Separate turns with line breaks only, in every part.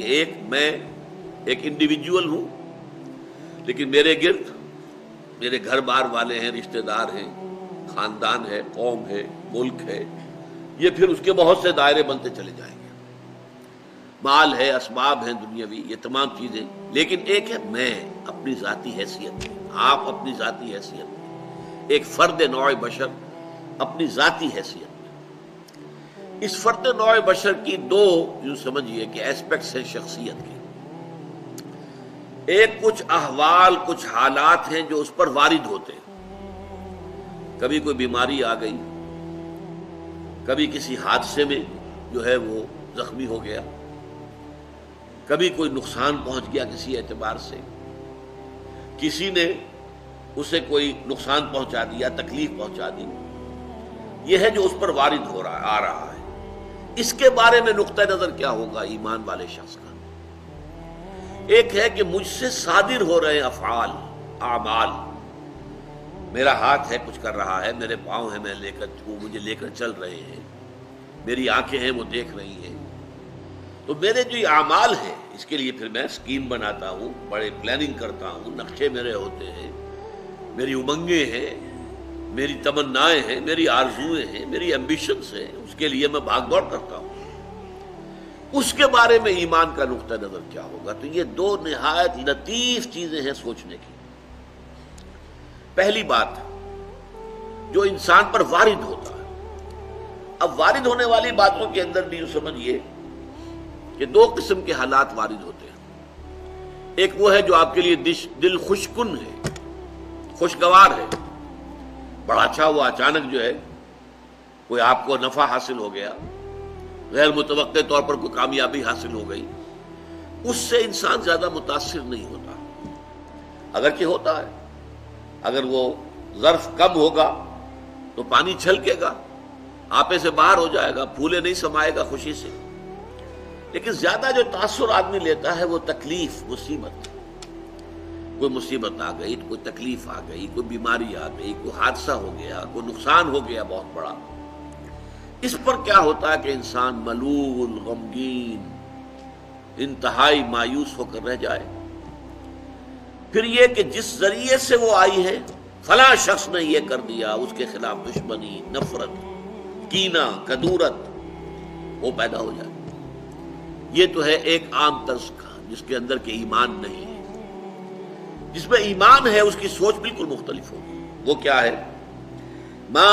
کہ میں ایک انڈیویجول ہوں، لیکن میرے گرد میرے گھر بار والے ہیں، رشتہ دار ہیں، خاندان ہے، قوم ہے، ملک ہے، یہ پھر اس کے بہت سے دائرے بنتے چلے جائیں گے، مال ہے، اسباب ہیں دنیاوی، یہ تمام چیزیں، لیکن ایک ہے میں اپنی ذاتی حیثیت میں، آپ اپنی ذاتی حیثیت میں، ایک فرد نوع بشر اپنی ذاتی حیثیت میں۔ اس فرد نوع بشر کی دو یوں سمجھیے کہ ایسپیکٹس ہیں شخصیت کے، ایک کچھ احوال، کچھ حالات ہیں جو اس پر وارد ہوتے ہیں، کبھی کوئی بیماری آ گئی، کبھی کسی حادثے میں جو ہے وہ زخمی ہو گیا، کبھی کوئی نقصان پہنچ گیا کسی اعتبار سے، کسی نے اسے کوئی نقصان پہنچا دیا، تکلیف پہنچا دی، یہ ہے جو اس پر وارد ہو رہا آ رہا ہے۔ اس کے بارے میں نقطہ نظر کیا ہوگا ایمان والے شخص کا؟ ایک ہے کہ مجھ سے صادر ہو رہے افعال، اعمال، میرا ہاتھ ہے کچھ کر رہا ہے، میرے پاؤں ہیں میں مجھے لے کر چل رہے ہیں، میری آنکھیں ہیں وہ دیکھ رہی ہیں، تو میرے جو یہ اعمال ہیں اس کے لیے پھر میں اسکیم بناتا ہوں، بڑے پلاننگ کرتا ہوں، نقشے میرے ہوتے ہیں، میری امنگیں ہیں، میری تمنائیں ہیں، میری آرزوئیں ہیں، میری ایمبیشنز ہیں، اس کے لیے میں بھاگ دوڑ کرتا ہوں۔ اس کے بارے میں ایمان کا نقطہ نظر کیا ہوگا؟ تو یہ دو نہایت لطیف چیزیں ہیں سوچنے کی۔ پہلی بات جو انسان پر وارد ہوتا ہے، اب وارد ہونے والی باتوں کے اندر بھی یوں سمجھیے کہ دو قسم کے حالات وارد ہوتے ہیں۔ ایک وہ ہے جو آپ کے لیے دل خوشکن ہے، خوشگوار ہے، بڑا اچھا ہوا، اچانک جو ہے کوئی آپ کو نفع حاصل ہو گیا، غیر متوقع طور پر کوئی کامیابی حاصل ہو گئی، اس سے انسان زیادہ متاثر نہیں ہوتا، اگرچہ ہوتا ہے، اگر وہ ظرف کم ہوگا تو پانی چھلکے گا، آپے سے باہر ہو جائے گا، پھولے نہیں سمائے گا خوشی سے، لیکن زیادہ جو تاثر آدمی لیتا ہے وہ تکلیف، مصیبت، کوئی مصیبت آ گئی، کوئی تکلیف آ گئی، کوئی بیماری آ گئی، کوئی حادثہ ہو گیا، کوئی نقصان ہو گیا بہت بڑا، اس پر کیا ہوتا ہے کہ انسان ملول، غمگین، انتہائی مایوس ہو کر رہ جائے۔ پھر یہ کہ جس ذریعے سے وہ آئی ہے، فلاں شخص نے یہ کر دیا، اس کے خلاف دشمنی، نفرت، کینہ، کدورت وہ پیدا ہو جائے۔ یہ تو ہے ایک عام طرز کا جس کے اندر کہ ایمان نہیں ہے۔ جس میں ایمان ہے اس کی سوچ بالکل مختلف ہوگی۔ وہ کیا ہے؟ ما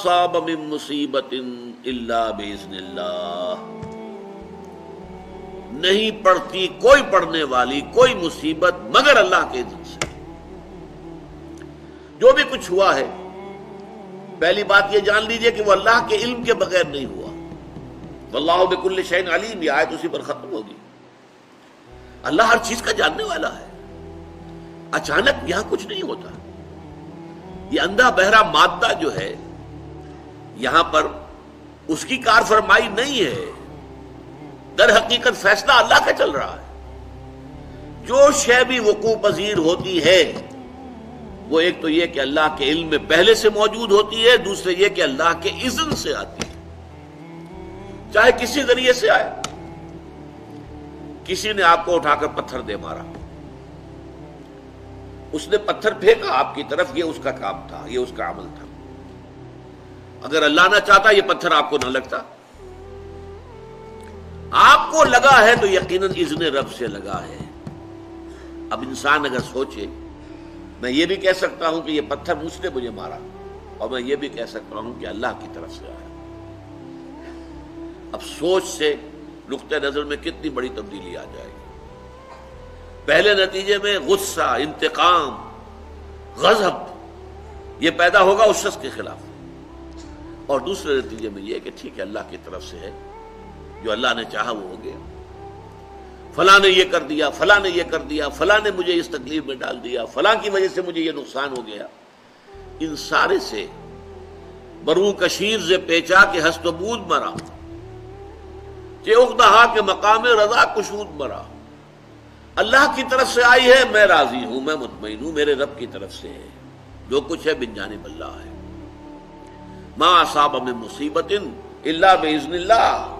صاب من مصیبت الا باذن اللہ، نہیں پڑتی کوئی پڑنے والی کوئی مصیبت مگر اللہ کے اذن سے۔ جو بھی کچھ ہوا ہے، پہلی بات یہ جان لیجئے کہ وہ اللہ کے علم کے بغیر نہیں ہوا۔ واللہ بکل شیء علیم، یہ آیت اسی پر ختم ہوگی۔ اللہ ہر چیز کا جاننے والا ہے، اچانک یہاں کچھ نہیں ہوتا۔ یہ اندھا بہرا مادہ جو ہے یہاں پر اس کی کار فرمائی نہیں ہے، در حقیقت فیصلہ اللہ کا چل رہا ہے۔ جو شے بھی وقوع پذیر ہوتی ہے وہ ایک تو یہ کہ اللہ کے علم میں پہلے سے موجود ہوتی ہے، دوسرے یہ کہ اللہ کے اذن سے آتی ہے، چاہے کسی ذریعے سے آئے۔ کسی نے آپ کو اٹھا کر پتھر دے مارا، اس نے پتھر پھینکا آپ کی طرف، یہ اس کا کام تھا، یہ اس کا عمل تھا۔ اگر اللہ نہ چاہتا یہ پتھر آپ کو نہ لگتا۔ آپ کو لگا ہے تو یقیناً اذن رب سے لگا ہے۔ اب انسان اگر سوچے، میں یہ بھی کہہ سکتا ہوں کہ یہ پتھر مجھ نے مجھے مارا، اور میں یہ بھی کہہ سکتا ہوں کہ اللہ کی طرف سے آیا۔ اب سوچ سے نقطہ نظر میں کتنی بڑی تبدیلی آ جائے گی۔ پہلے نتیجے میں غصہ، انتقام، غضب یہ پیدا ہوگا اس شخص کے خلاف، اور دوسرے نتیجے میں یہ کہ ٹھیک ہے اللہ کی طرف سے ہے، جو اللہ نے چاہا وہ ہو گیا، فلاں نے یہ کر دیا، فلاں نے یہ کر دیا، فلاں نے مجھے اس تکلیف میں ڈال دیا، فلاں کی وجہ سے مجھے یہ نقصان ہو گیا۔ ان سارے سے برو کشیر سے پیچا کہ ہست و بود مرا، کہ اقدہا کے مقام رضا کشود مرا۔ اللہ کی طرف سے آئی ہے، میں راضی ہوں، میں مطمئن ہوں، میرے رب کی طرف سے ہے، جو کچھ ہے من جانب اللہ ہے۔ ما اصاب من مصیبت الا باذن اللہ،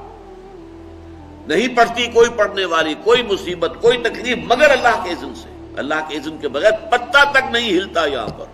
نہیں پڑتی کوئی پڑھنے والی کوئی مصیبت کوئی تکلیف مگر اللہ کے اذن سے. اللہ کے اذن کے بغیر پتہ تک نہیں ہلتا یہاں پر.